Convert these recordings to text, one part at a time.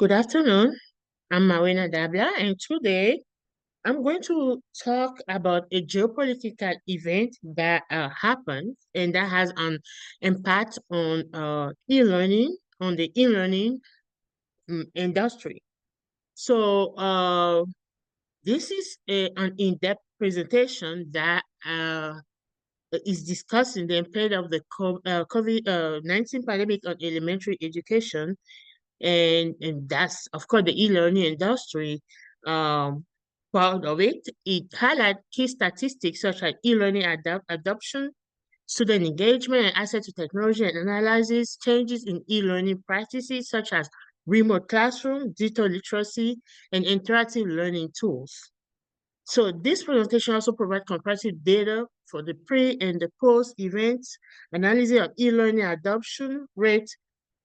Good afternoon. I'm Marina Dabla, and today I'm going to talk about a geopolitical event that happened and that has an impact on e-learning, on the e-learning industry. So this is an in-depth presentation that is discussing the impact of the COVID-19 pandemic on elementary education, and that's of course the e-learning industry. um Part of it, it highlights key statistics such as e-learning adoption, student engagement and access to technology, and analyzes changes in e-learning practices such as remote classroom, digital literacy, and interactive learning tools. So this presentation also provides comparative data for the pre and the post events, analysis of e-learning adoption rate,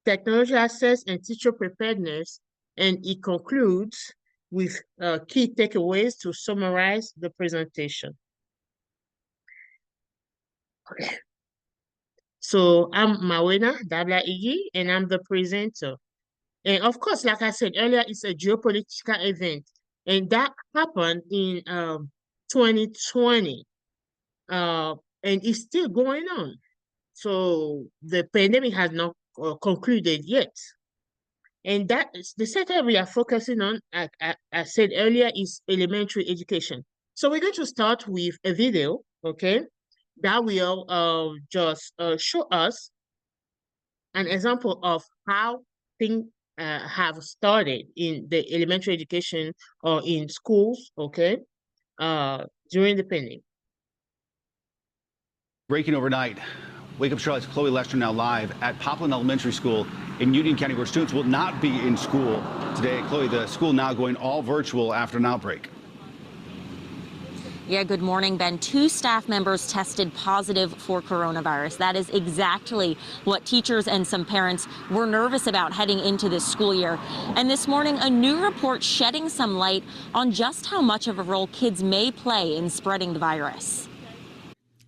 technology access, and teacher preparedness, and it concludes with key takeaways to summarize the presentation. Okay. So I'm Mawena Dabla Igi, and I'm the presenter. And of course, like I said earlier, it's a geopolitical event, and that happened in 2020, and it's still going on. So the pandemic has not concluded yet. And that is the sector we are focusing on, I said earlier, is elementary education. So we're going to start with a video, okay, that will just show us an example of how things have started in the elementary education or in schools, okay, during the pandemic. Breaking overnight. Wake Up Charlotte's Chloe Lester now live at Poplar Elementary School in Union County, where students will not be in school today. Chloe, the school now going all virtual after an outbreak. Yeah, good morning, Ben. 2 staff members tested positive for coronavirus. That is exactly what teachers and some parents were nervous about heading into this school year. And this morning, a new report shedding some light on just how much of a role kids may play in spreading the virus.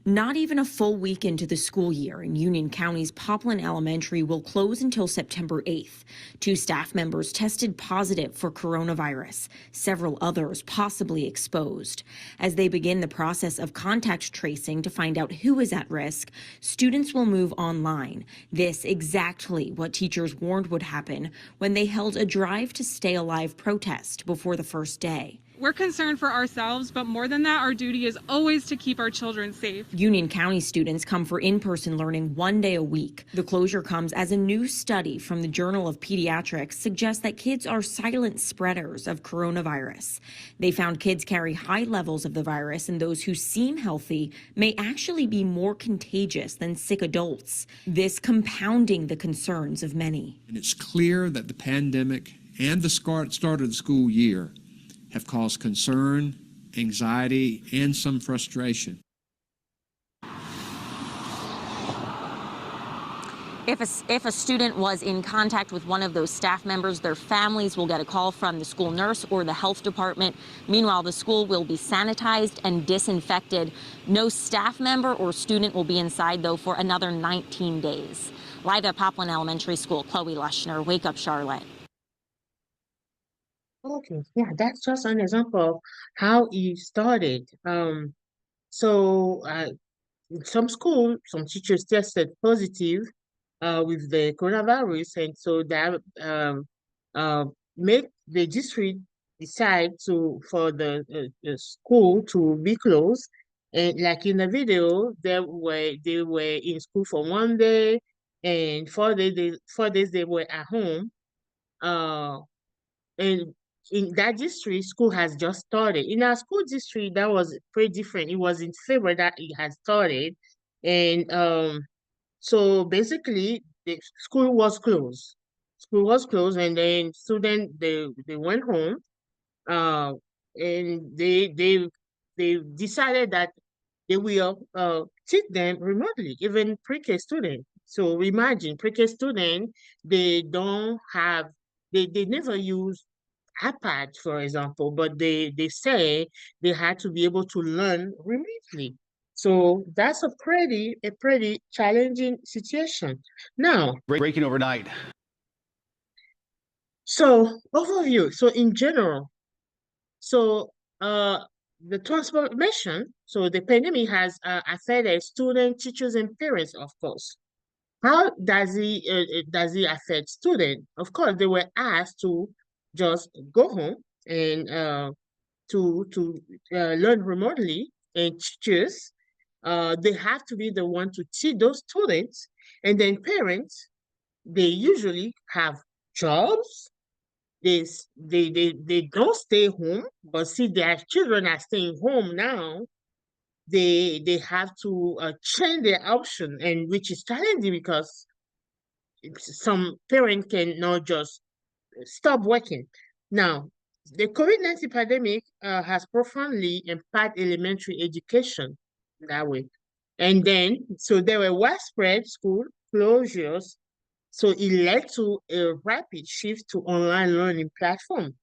Not even a full week into the school year, and Union County's Poplin Elementary will close until September 8th. 2 staff members tested positive for coronavirus, several others possibly exposed. As they begin the process of contact tracing to find out who is at risk, students will move online. This exactly what teachers warned would happen when they held a Drive to Stay Alive protest before the first day. We're concerned for ourselves, but more than that, our duty is always to keep our children safe. Union County students come for in-person learning 1 day a week. The closure comes as a new study from the Journal of Pediatrics suggests that kids are silent spreaders of coronavirus. They found kids carry high levels of the virus, and those who seem healthy may actually be more contagious than sick adults. This compounding the concerns of many. And it's clear that the pandemic and the start of the school year have caused concern, anxiety, and some frustration. If a student was in contact with one of those staff members, their families will get a call from the school nurse or the health department. Meanwhile, the school will be sanitized and disinfected. No staff member or student will be inside, though, for another 19 days. Live at Poplin Elementary School, Chloe Leshner, Wake Up Charlotte. Okay, yeah, that's just an example of how it started. So in some schools, some teachers tested positive with the coronavirus, and so that made the district decide for the school to be closed. And like in the video, they were in school for 1 day, and 4 days they were at home. And in that district, school has just started. In our school district, that was pretty different. It was in February that it had started. And so basically the school was closed. School was closed, and then students they went home. And they decided that they will teach them remotely, even pre-K students. So imagine pre-K students, they don't have they never use iPad, for example, but they say they had to be able to learn remotely. So that's a pretty challenging situation. Now, Breaking overnight. So overview. So in general, so the transformation. So the pandemic has affected students, teachers, and parents, of course. How does it affect students? Of course, they were asked to just go home and to learn remotely, and teachers they have to be the one to teach those students, and then parents they usually have jobs. They don't stay home, but see their children are staying home now. They have to change their option, and which is challenging because some parents cannot just stop working. Now, the COVID-19 pandemic has profoundly impacted elementary education that way. And then, so there were widespread school closures. So it led to a rapid shift to online learning platform.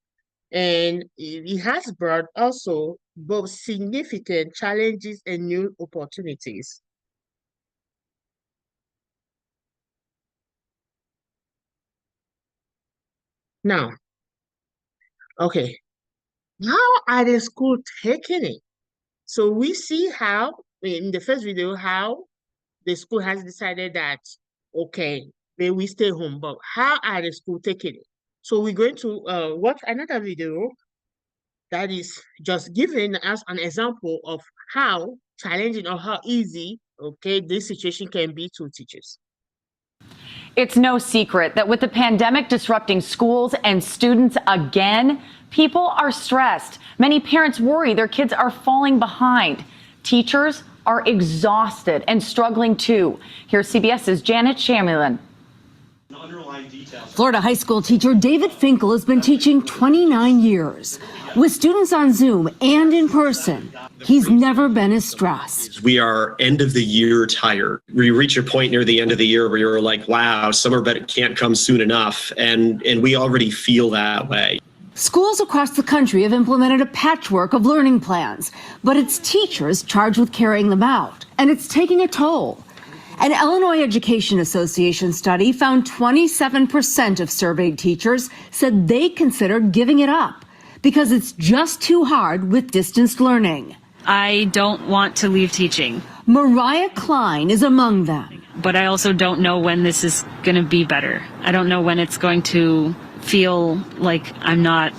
And it has brought also both significant challenges and new opportunities. Now, okay, how are the school taking it? So we see how in the first video how the school has decided that okay, they will stay home, but how are the school taking it? So we're going to watch another video that is just giving us an example of how challenging or how easy okay this situation can be to teachers. It's no secret that with the pandemic disrupting schools and students again, people are stressed. Many parents worry their kids are falling behind. Teachers are exhausted and struggling too. Here's CBS's Janet Shamlin. Florida high school teacher David Finkel has been teaching 29 years. With students on Zoom and in person, he's never been as stressed. We are end of the year tired. We reach a point near the end of the year where you're like, wow, summer but can't come soon enough. And we already feel that way. Schools across the country have implemented a patchwork of learning plans, but it's teachers charged with carrying them out, and it's taking a toll. An Illinois Education Association study found 27% of surveyed teachers said they considered giving it up because it's just too hard with distanced learning. I don't want to leave teaching. Mariah Klein is among them. But I also don't know when this is going to be better. I don't know when it's going to feel like I'm not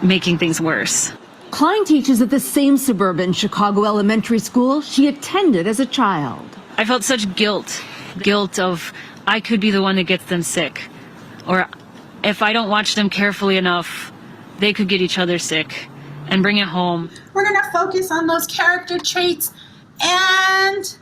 making things worse. Klein teaches at the same suburban Chicago elementary school she attended as a child. I felt such guilt of I could be the one that gets them sick. Or if I don't watch them carefully enough, they could get each other sick and bring it home. We're going to focus on those character traits and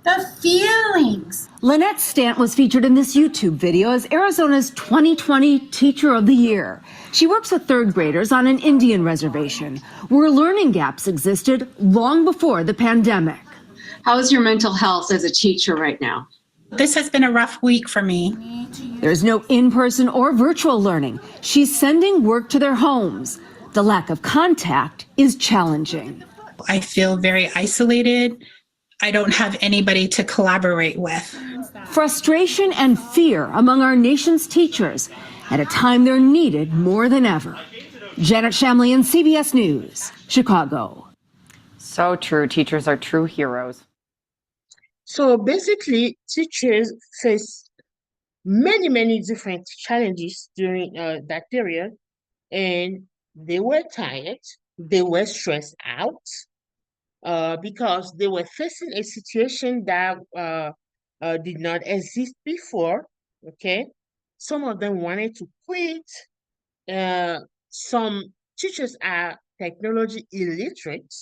the feelings. Lynette Stant was featured in this YouTube video as Arizona's 2020 Teacher of the Year. She works with third graders on an Indian reservation where learning gaps existed long before the pandemic. How is your mental health as a teacher right now? This has been a rough week for me. There's no in-person or virtual learning. She's sending work to their homes. The lack of contact is challenging. I feel very isolated. I don't have anybody to collaborate with. Frustration and fear among our nation's teachers at a time they're needed more than ever. Janet Shamlian, CBS News, Chicago. So true. Teachers are true heroes. So basically, teachers face many different challenges during that period, and they were tired, they were stressed out because they were facing a situation that did not exist before. Okay, some of them wanted to quit. Some teachers are technology illiterate,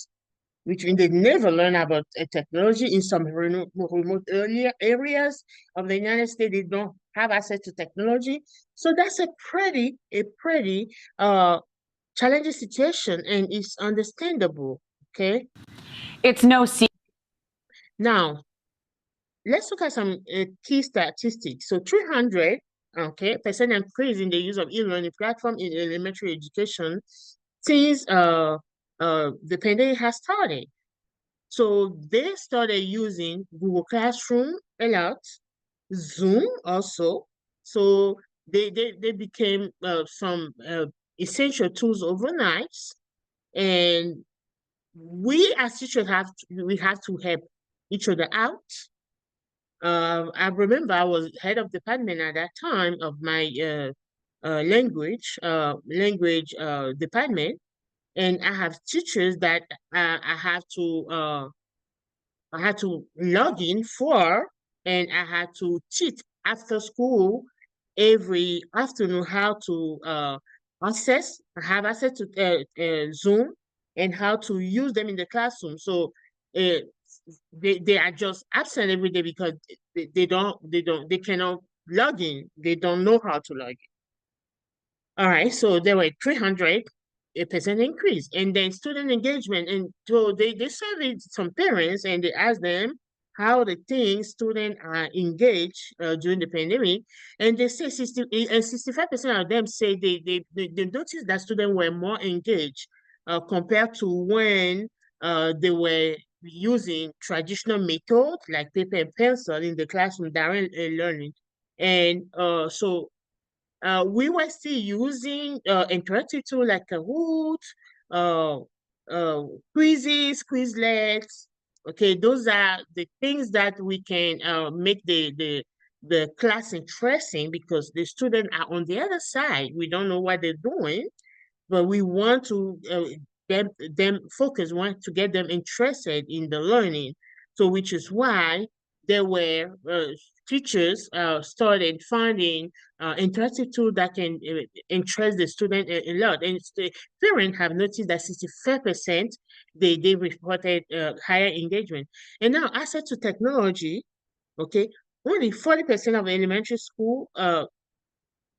which means they never learn about technology. In some remote earlier areas of the United States, they don't have access to technology. So that's a pretty challenging situation, and it's understandable. Okay. It's no secret. Now, let's look at some key statistics. So 300% increase in the use of e-learning platform in elementary education since the pandemic has started. So they started using Google Classroom a lot, Zoom also. So they became some essential tools overnight, and we as teachers we have to help each other out. I remember I was head of department at that time of my language department, and I have teachers that I had to log in for, and I had to teach after school every afternoon how to have access to Zoom and how to use them in the classroom. So uh, they are just absent every day because they cannot log in. They don't know how to log in. All right, so there were 300% increase, and then student engagement. And so they surveyed some parents and they asked them how they think students are engaged during the pandemic. And they say 65% of them say they noticed that students were more engaged compared to when they were using traditional methods like paper and pencil in the classroom during learning. And so we were still using interactive tools like Kahoot, uh, quizzes, Quizlets. Okay, those are the things that we can make the class interesting because the students are on the other side. We don't know what they're doing, but we want to them focus, want to get them interested in the learning. So, which is why there were teachers started finding interactive tool that can interest the student a lot. And the parents have noticed that 65% they reported higher engagement. And now, access to technology, okay, only 40% of elementary school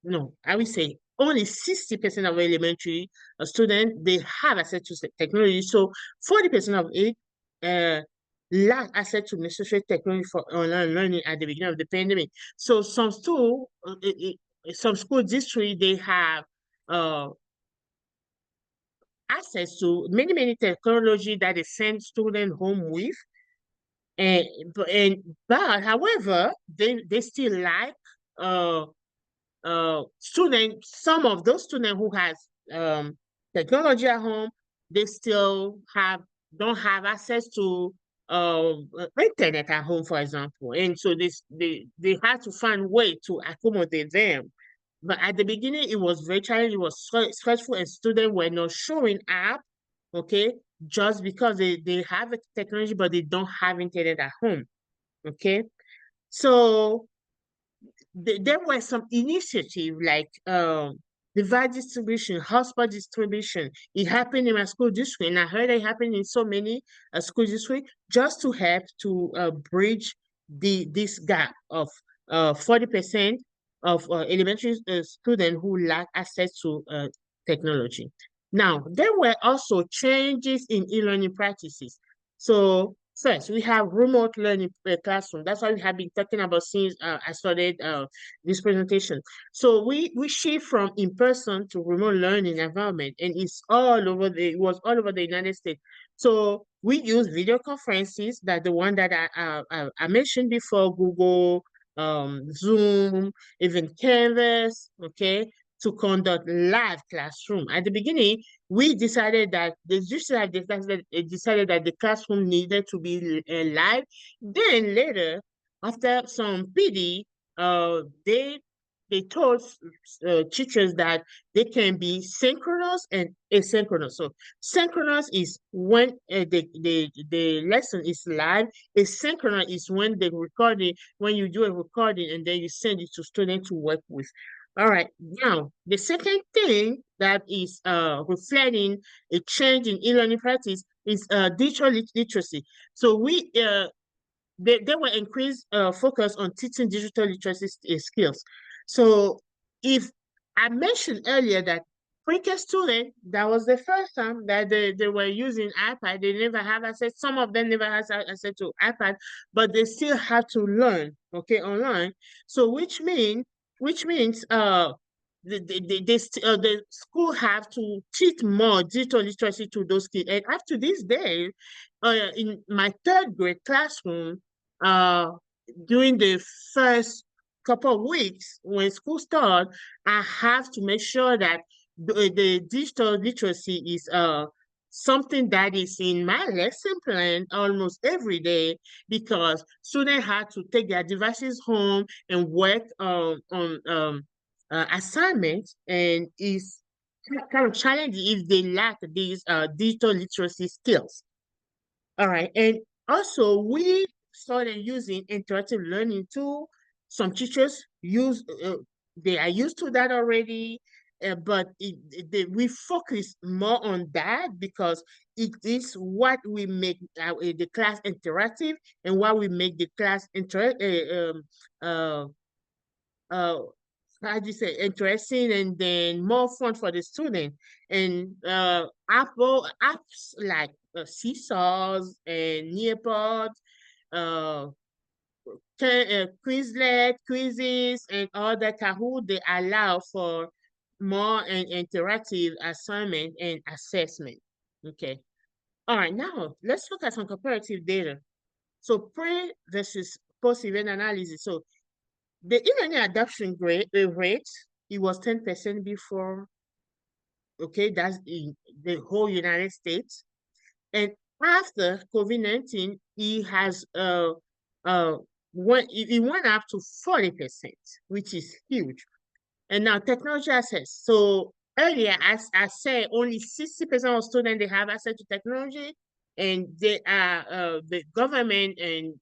no, I would say only 60% of elementary students they have access to technology. So 40% of it lack access to necessary technology for online learning at the beginning of the pandemic. So some school districts they have uh, access to many technology that they send students home with. But however, they still lack uh some of those students who has technology at home, they still don't have access to internet at home, for example. And so they had to find way to accommodate them. But at the beginning, it was very challenging, it was stressful, and students were not showing up, okay, just because they have technology, but they don't have internet at home. Okay. So there were some initiative like device distribution, hotspot distribution. It happened in my school district, and I heard it happened in so many school districts just to help to bridge this gap of 40% of elementary students who lack access to technology. Now, there were also changes in e-learning practices. So first, we have remote learning classroom. That's what we have been talking about since I started this presentation. So we shift from in-person to remote learning environment, and it was all over the United States. So we use video conferences, that the one that I mentioned before, Google, Zoom, even Canvas, okay, to conduct live classroom. At the beginning, we decided that decided that the classroom needed to be live. Then later, after some PD, they told teachers that they can be synchronous and asynchronous. So synchronous is when the lesson is live. Asynchronous is when when you do a recording and then you send it to students to work with. All right, now the second thing that is reflecting a change in e-learning practice is digital literacy. So there were increased focus on teaching digital literacy skills. So if I mentioned earlier that pre-K students, that was the first time that they were using iPad. They never have access. Some of them never have access to iPad, but they still have to learn, okay, online. So which means the school have to teach more digital literacy to those kids. And up to this day, in my third grade classroom, during the first couple of weeks when school starts, I have to make sure that the digital literacy is something that is in my lesson plan almost every day, because students had to take their devices home and work on assignments, and it's kind of challenging if they lack these digital literacy skills. All right, and also we started using interactive learning too. Some teachers use they are used to that already, but we focus more on that because it is what we make the class interactive, and what we make the class uh, uh, how do you say, interesting, and then more fun for the student. And apps like seesaws and Nearpod, uh, Quizlet, quizzes, and all that Kahoot, they allow for more interactive assignment and assessment. Okay. All right, now let's look at some comparative data. So pre versus post-event analysis. So the e-learning adoption rate, it was 10% before. Okay, that's in the whole United States. And after COVID-19, it has it went up to 40%, which is huge. And now technology access. So earlier, as I said, only 60% of students they have access to technology, and they are the government and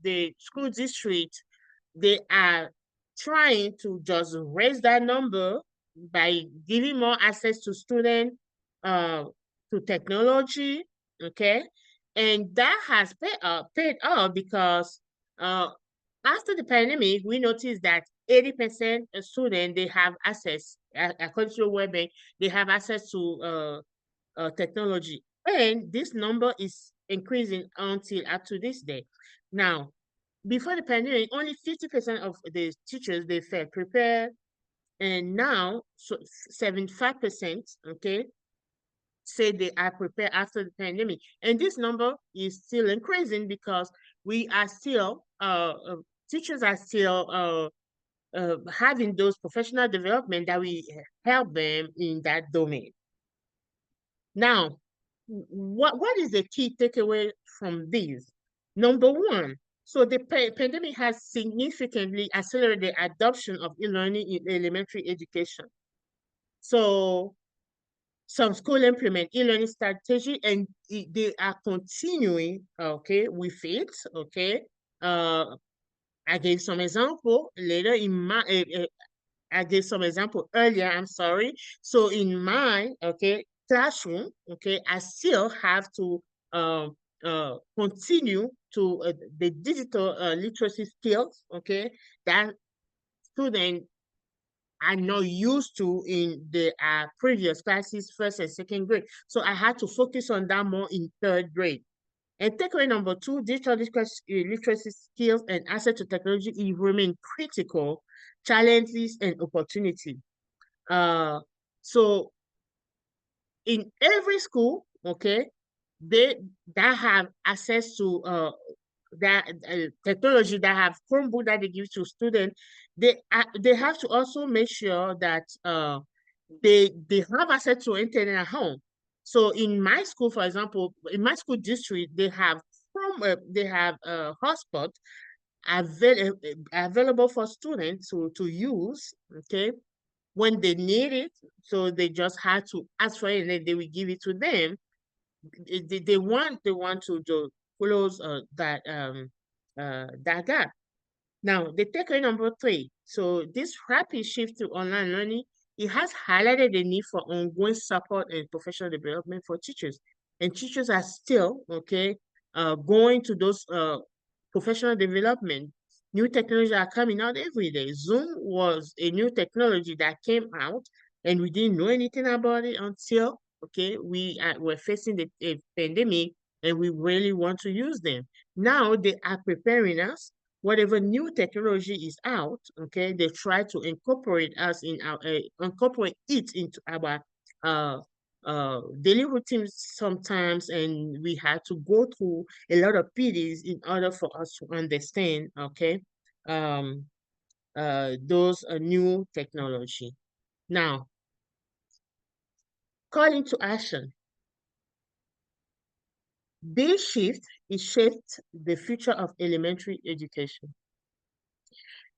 the school district, they are trying to just raise that number by giving more access to students to technology. Okay, and that has paid off because after the pandemic, we noticed that 80% of students they have access, according to the World Bank, they have access to technology, and this number is increasing until up to this day. Now, before the pandemic, only 50% of the teachers they felt prepared, and now 75%, okay, say they are prepared after the pandemic. And this number is still increasing because we are still teachers are still having those professional development that we help them in that domain. Now, what is the key takeaway from this? Number one, so the pandemic has significantly accelerated the adoption of e-learning in elementary education. So some schools implement e-learning strategy, and they are continuing, okay, with it, okay. I gave some example later in my, I gave some example earlier, I'm sorry. So in my, okay, classroom, okay, I still have to continue to the digital literacy skills, okay, that students are not used to in the previous classes, first and second grade. So I had to focus on that more in third grade. And takeaway number two, digital literacy skills and access to technology remain critical challenges and opportunity. So in every school, okay, they that have access to that technology, that have Chromebook that they give to students, they have to also make sure that they have access to internet at home. So in my school, for example, in my school district, they have hotspot available for students to use, okay, when they need it. So they just had to ask for it, and then they will give it to them. They want to close that gap. Now, the takeaway number three. So this rapid shift to online learning, it has highlighted the need for ongoing support and professional development for teachers. And teachers are still, okay, going to those professional development. New technology are coming out every day. Zoom was a new technology that came out, and we didn't know anything about it until, okay, we were facing the pandemic, and we really want to use them. Now they are preparing us. Whatever new technology is out, okay, they try to incorporate us in our incorporate it into our daily routines sometimes, and we had to go through a lot of PDs in order for us to understand, okay, those new technology. Now, calling to action. This shift is shaped the future of elementary education.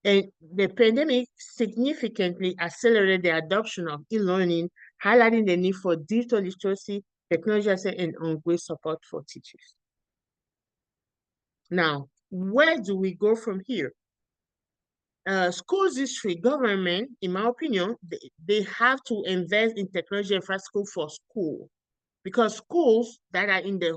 And the pandemic significantly accelerated the adoption of e-learning, highlighting the need for digital literacy, technology, and ongoing support for teachers. Now, where do we go from here? School district government, in my opinion, they have to invest in technology infrastructure for school, because schools that are in the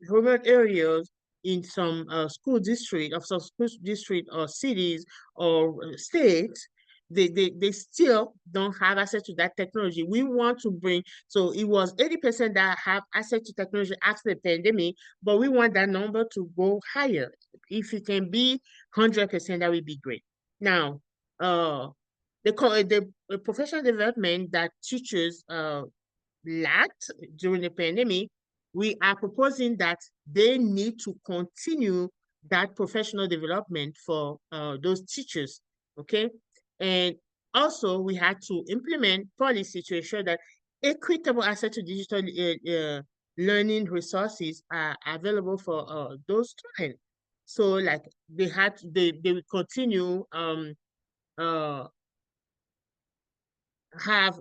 remote areas in some school district of some school district or cities or states, they still don't have access to that technology. We want to bring, so it was 80% that have access to technology after the pandemic, but we want that number to go higher. If it can be 100%, that would be great. Now, the professional development that teachers lacked during the pandemic, we are proposing that they need to continue that professional development for those teachers, okay? And also, we had to implement policy to ensure that equitable access to digital learning resources are available for those students. So, like, they will continue have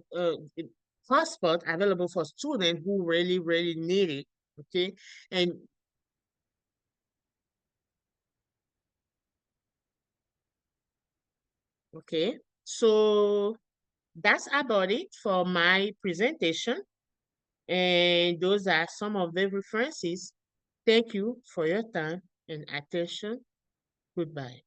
passport available for students who really need it, okay? And okay, so that's about it for my presentation, and those are some of the references. Thank you for your time and attention. Goodbye.